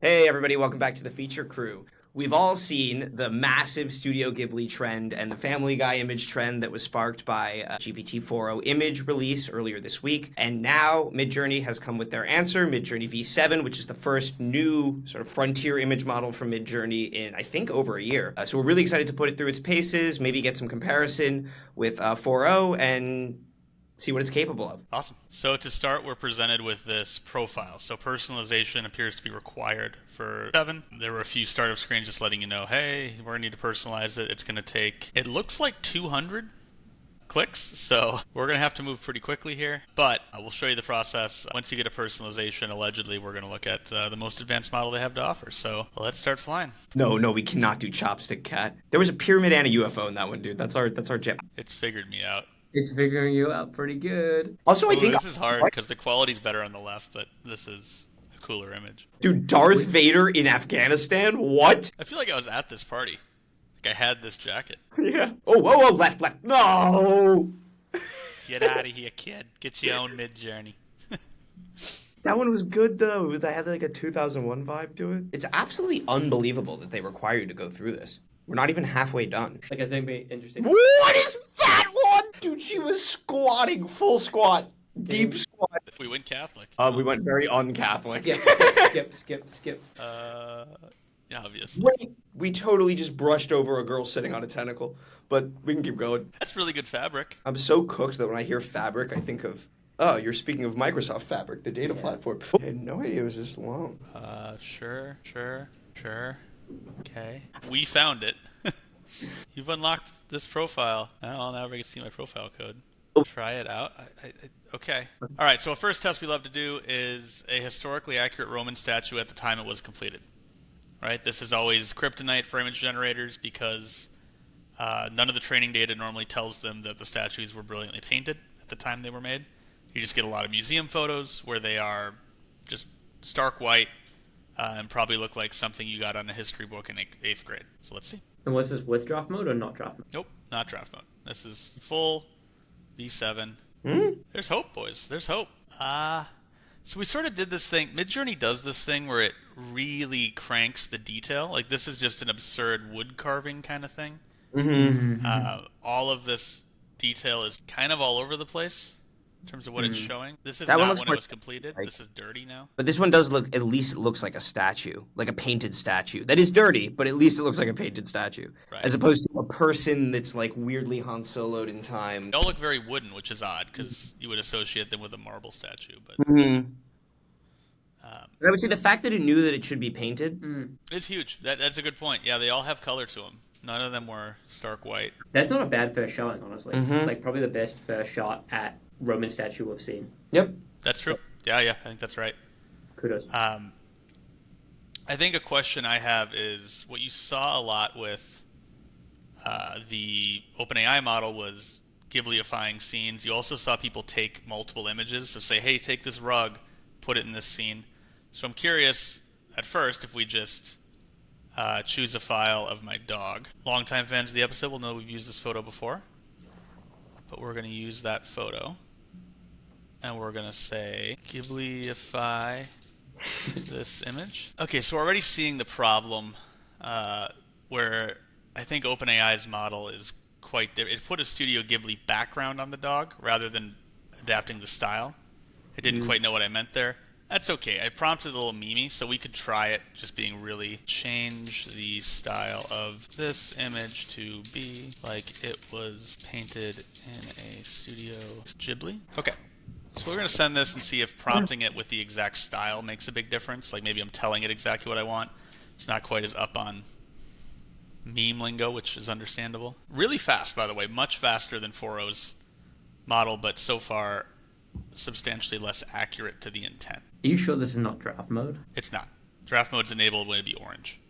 Hey everybody, welcome back to the feature crew. We've all seen the massive Studio Ghibli trend and the Family Guy image trend that was sparked by GPT-4o image release earlier this week. And now Midjourney has come with their answer, Midjourney V7, which is the first new sort of frontier image model from Midjourney in, I think, over a year. So we're really excited to put it through its paces, maybe get some comparison with 4o and see what it's capable of. Awesome. So to start, we're presented with this profile. So personalization appears to be required for 7. There were a few startup screens just letting you know, hey, we're going to need to personalize it. It's going to take, it looks like 200 clicks. So we're going to have to move pretty quickly here. But we'll show you the process. Once you get a personalization, allegedly, we're going to look at the most advanced model they have to offer. So let's start flying. No, we cannot do chopstick cat. There was a pyramid and a UFO in that one, dude. That's our jam. It's figured me out. It's figuring you out pretty good. Also, I think this is hard because the quality's better on the left, but this is a cooler image. Dude, Darth Vader in Afghanistan? What? I feel like I was at this party. Like I had this jacket. Yeah. Oh, whoa, left. No! Get out of here, kid. Get your own Midjourney. That one was good, though. That had like a 2001 vibe to it. It's absolutely unbelievable that they require you to go through this. We're not even halfway done. Like, I think it'd be interesting. What is that one? Dude, she was squatting, full squat, deep squat. We went Catholic. We went very un-Catholic. Skip. Yeah, obviously. Wait, we totally just brushed over a girl sitting on a tentacle, but we can keep going. That's really good fabric. I'm so cooked that when I hear fabric, I think of, oh, you're speaking of Microsoft Fabric, the data platform. I had no idea it was this long. Sure. Okay. We found it. You've unlocked this profile. I'll never get to see my profile code. Try it out. Okay. All right, so a first test we love to do is a historically accurate Roman statue at the time it was completed. Right? This is always kryptonite for image generators because none of the training data normally tells them that the statues were brilliantly painted at the time they were made. You just get a lot of museum photos where they are just stark white and probably look like something you got on a history book in 8th grade. So let's see. And was this with draft mode or not draft mode? Nope, not draft mode. This is full V7. There's hope, boys. There's hope. So we sort of did this thing. Midjourney does this thing where it really cranks the detail. Like this is just an absurd wood carving kind of thing. All of this detail is kind of all over the place in terms of what it's showing. This is That one not looks when more it was completed. like- This is dirty now. But this one does look, at least it looks like a statue, like a painted statue. That is dirty, but at least it looks like a painted statue. Right. As opposed to a person that's like weirdly Han Soloed in time. They all look very wooden, which is odd because you would associate them with a marble statue. But I would say the fact that it knew that it should be painted. it's huge. That's a good point. Yeah, they all have color to them. None of them were stark white. That's not a bad first showing, honestly. Like, probably the best first shot at Roman statue we've seen. Yep. That's true. Yeah, I think that's right. Kudos. I think a question I have is what you saw a lot with the OpenAI model was Ghibliifying scenes. You also saw people take multiple images. So say, hey, take this rug, put it in this scene. So I'm curious, at first, if we just choose a file of my dog. Longtime fans of the episode will know we've used this photo before. But we're going to use that photo. And we're going to say, Ghibliify this image. Okay, so we're already seeing the problem where I think OpenAI's model is quite different. It put a Studio Ghibli background on the dog rather than adapting the style. It didn't quite know what I meant there. That's okay. I prompted a little meme, so we could try it just being really change the style of this image to be like it was painted in a Studio Ghibli. Okay. So we're going to send this and see if prompting it with the exact style makes a big difference. Like maybe I'm telling it exactly what I want. It's not quite as up on meme lingo, which is understandable. Really fast, by the way. Much faster than 4O's model, but so far substantially less accurate to the intent. Are you sure this is not draft mode? It's not. Draft mode's enabled when it be orange.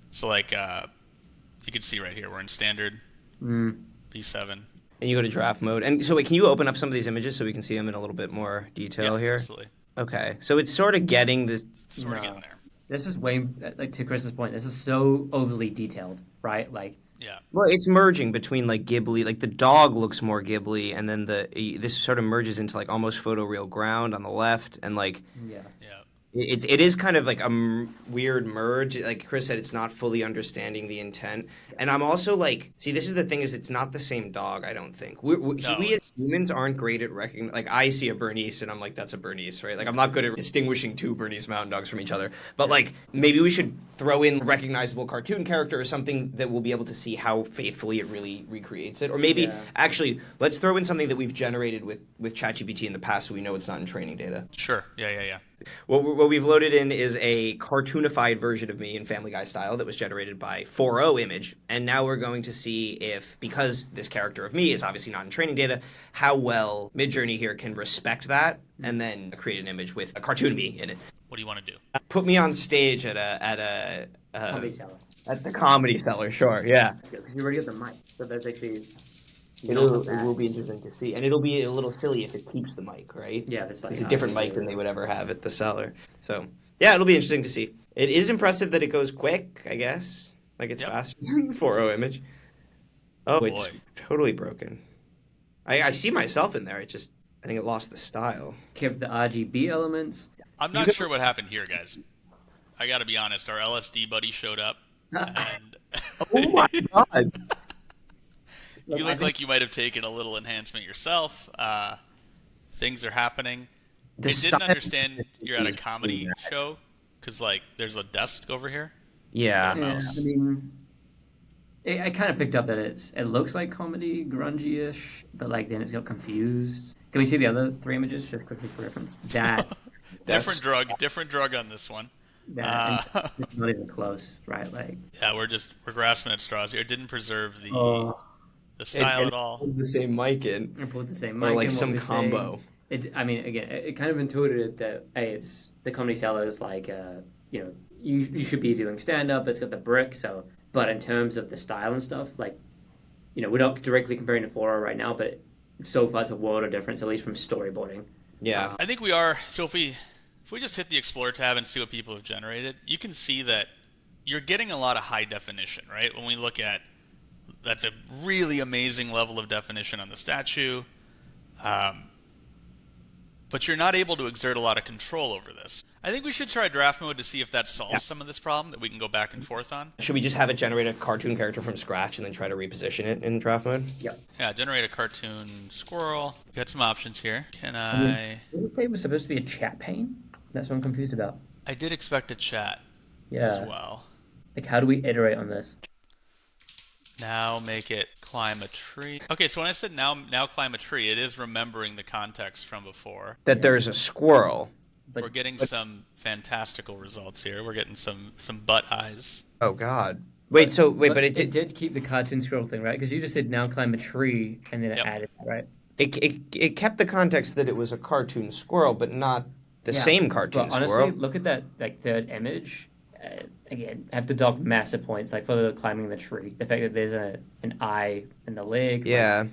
So like you can see right here, we're in standard B7. And you go to draft mode. And so wait, can you open up some of these images so we can see them in a little bit more detail here? Absolutely. Okay. So it's sort of getting this. It's sort of getting there. This is way, like, to Chris's point, this is so overly detailed, right? Like, Yeah. Well, it's merging between like Ghibli, like the dog looks more Ghibli, and then this sort of merges into like almost photoreal ground on the left, and like yeah. Yeah. It is kind of like a weird merge. Like Chris said, it's not fully understanding the intent. And I'm also like, see, this is the thing is it's not the same dog, I don't think. No, We as humans aren't great at recognizing, like I see a Bernese and I'm like, that's a Bernese, right? Like I'm not good at distinguishing two Bernese Mountain Dogs from each other. But like maybe we should throw in recognizable cartoon character or something that we'll be able to see how faithfully it really recreates it. Or maybe actually let's throw in something that we've generated with ChatGPT in the past so we know it's not in training data. sure. Yeah. What we've loaded in is a cartoonified version of me in Family Guy style that was generated by 4.0 image. And now we're going to see if, because this character of me is obviously not in training data, how well Midjourney here can respect that and then create an image with a cartoon me in it. What do you want to do? Put me on stage at a Comedy Cellar. At the Comedy Cellar, sure, yeah. Because you already have the mic, so there's actually. It will be interesting to see, and it'll be a little silly if it keeps the mic, right? Yeah, it's like a different mic than they would ever have at the Cellar. So yeah, it'll be interesting to see. It is impressive that it goes quick, I guess. Like it's faster than the 4.0 image. Oh, it's totally broken. I see myself in there. I think it lost the style. Kept the RGB elements. I'm not sure what happened here, guys. I got to be honest. Our LSD buddy showed up, and oh my god. You look like you might have taken a little enhancement yourself. Things are happening. I didn't understand you're at a comedy show because, like, there's a desk over here. Yeah. I mean, I kind of picked up that it looks like comedy, grungy-ish, but like then it's got confused. Can we see the other three images just quickly for reference? Different drug on this one. It's not even close, right? Like, yeah, we're grasping at straws here. It didn't preserve the style at all. Put the same mic in. And put the same mic or like in. Some combo. I mean, again, it kind of intuited that it's the Comedy Cellar is like, you should be doing stand up. It's got the brick, so. But in terms of the style and stuff, like, we're not directly comparing to 4.0 right now, but so far it's a world of difference, at least from storyboarding. Yeah, I think we are. So if we just hit the Explore tab and see what people have generated, you can see that you're getting a lot of high definition, right? When we look at that's a really amazing level of definition on the statue. But you're not able to exert a lot of control over this. I think we should try draft mode to see if that solves some of this problem that we can go back and forth on. Should we just have it generate a cartoon character from scratch and then try to reposition it in draft mode? Yep. Yeah, generate a cartoon squirrel. Got some options here. Can I... Did it say it was supposed to be a chat pane? That's what I'm confused about. I did expect a chat as well. Like, how do we iterate on this? Now make it climb a tree. Okay, so when I said now climb a tree, it is remembering the context from before. That there's a squirrel. We're getting some fantastical results here. We're getting some butt eyes. Oh God! But it did keep the cartoon squirrel thing, right? Because you just said now climb a tree, and then it added that, right? It kept the context that it was a cartoon squirrel, but not the same cartoon honestly, squirrel. Look at that third image. Again, I have to dock massive points, like for the climbing the tree. The fact that there's an eye in the leg. Yeah.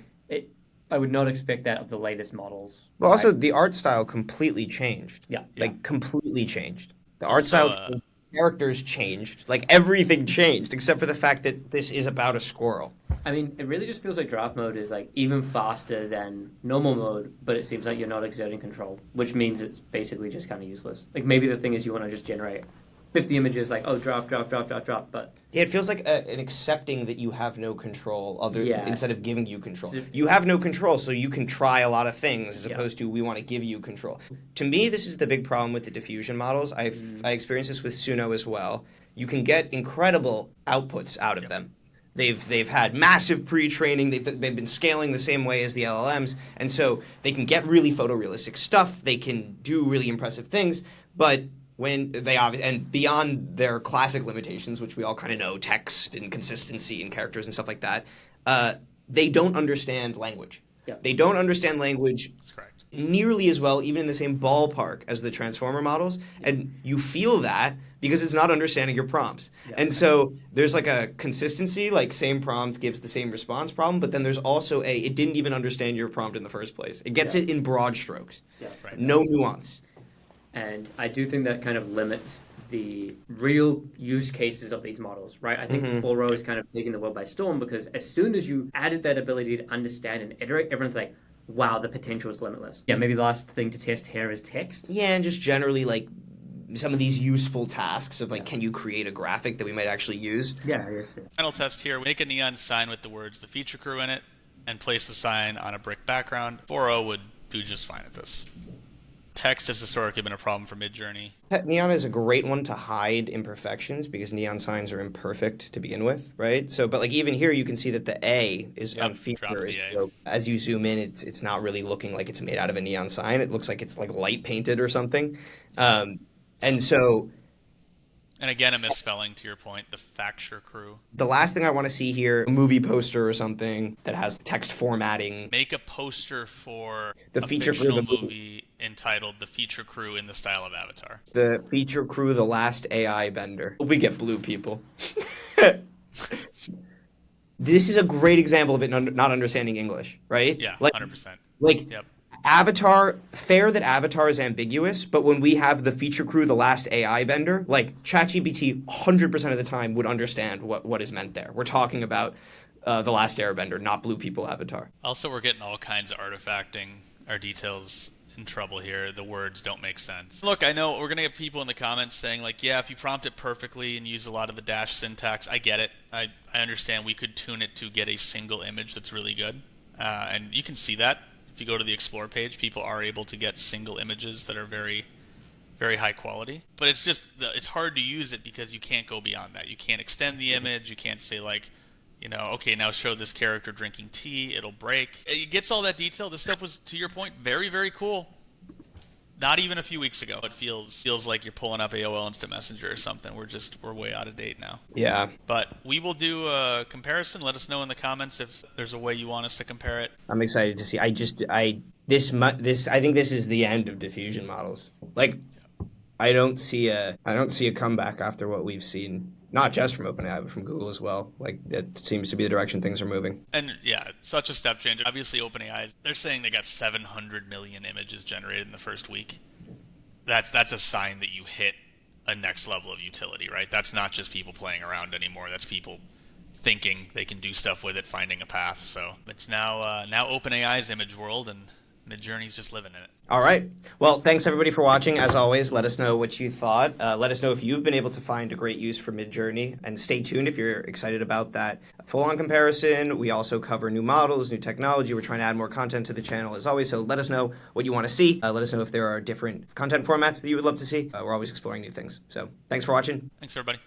I would not expect that of the latest models. Well, also the art style completely changed. Yeah. Completely changed. The art style, the characters changed. Like everything changed, except for the fact that this is about a squirrel. I mean, it really just feels like draft mode is like even faster than normal mode, but it seems like you're not exerting control, which means it's basically just kind of useless. Like maybe the thing is you want to just generate 50 images, like, draft, but... Yeah, it feels like an accepting that you have no control instead of giving you control. So, you have no control, so you can try a lot of things as opposed to we want to give you control. To me, this is the big problem with the diffusion models. I experienced this with Suno as well. You can get incredible outputs out of them. They've had massive pre-training. They've been scaling the same way as the LLMs, and so they can get really photorealistic stuff. They can do really impressive things, but... when they and beyond their classic limitations, which we all kind of know, text and consistency and characters and stuff like that, they don't understand language. Yeah. They don't understand language That's correct. nearly as well, even in the same ballpark as the transformer models. And you feel that because it's not understanding your prompts. Yeah. And so there's like a consistency, like same prompt gives the same response problem, but then there's also it didn't even understand your prompt in the first place. It gets it in broad strokes. Yeah. Right. No nuance. And I do think that kind of limits the real use cases of these models, right? I think 4.0 is kind of taking the world by storm because as soon as you added that ability to understand and iterate, everyone's like, wow, the potential is limitless. Yeah, maybe the last thing to test here is text. Yeah, and just generally like some of these useful tasks of like, can you create a graphic that we might actually use? Yeah, I guess. Yeah. Final test here. Make a neon sign with the words "The Feature Crew" in it, and place the sign on a brick background. 4.0 would do just fine at this. Text has historically been a problem for Midjourney. Neon is a great one to hide imperfections because neon signs are imperfect to begin with, right? So, but like even here, you can see that the A is on feature. So as you zoom in, it's not really looking like it's made out of a neon sign. It looks like it's like light painted or something. And so. And again, a misspelling to your point, the Facture Crew. The last thing I want to see here, a movie poster or something that has text formatting. Make a poster for the a feature fictional crew movie entitled "The Feature Crew" in the style of Avatar. The Feature Crew, the last AI bender. We get blue people. This is a great example of it not understanding English, right? Yeah, like, 100%. Like, yep. Avatar, fair that Avatar is ambiguous, but when we have the Feature Crew, the last AI bender, like ChatGPT 100% of the time would understand what is meant there. We're talking about the last airbender, not blue people Avatar. Also, we're getting all kinds of artifacting our details in trouble here. The words don't make sense. Look, I know we're going to get people in the comments saying like, yeah, if you prompt it perfectly and use a lot of the dash syntax, I get it. I understand we could tune it to get a single image that's really good. And you can see that. If you go to the Explore page, people are able to get single images that are very, very high quality. But it's just, it's hard to use it because you can't go beyond that. You can't extend the image. You can't say like, you know, okay, now show this character drinking tea. It'll break. It gets all that detail. This stuff was, to your point, very, very cool. Not even a few weeks ago. It feels like you're pulling up AOL Instant Messenger or something. We're way out of date now. Yeah. But we will do a comparison. Let us know in the comments if there's a way you want us to compare it. I'm excited to see. I think this is the end of diffusion models. Like, I don't see a comeback after what we've seen. Not just from OpenAI, but from Google as well. Like, it seems to be the direction things are moving. And yeah, such a step change. Obviously, OpenAI, they're saying they got 700 million images generated in the first week. That's a sign that you hit a next level of utility, right? That's not just people playing around anymore. That's people thinking they can do stuff with it, finding a path. So it's now OpenAI's image world, and Midjourney's just living in it. All right. Well, thanks everybody for watching. As always, let us know what you thought. Let us know if you've been able to find a great use for Midjourney, and stay tuned if you're excited about that full-on comparison. We also cover new models, new technology. We're trying to add more content to the channel as always, so let us know what you want to see. Let us know if there are different content formats that you would love to see. We're always exploring new things. So thanks for watching. Thanks, everybody.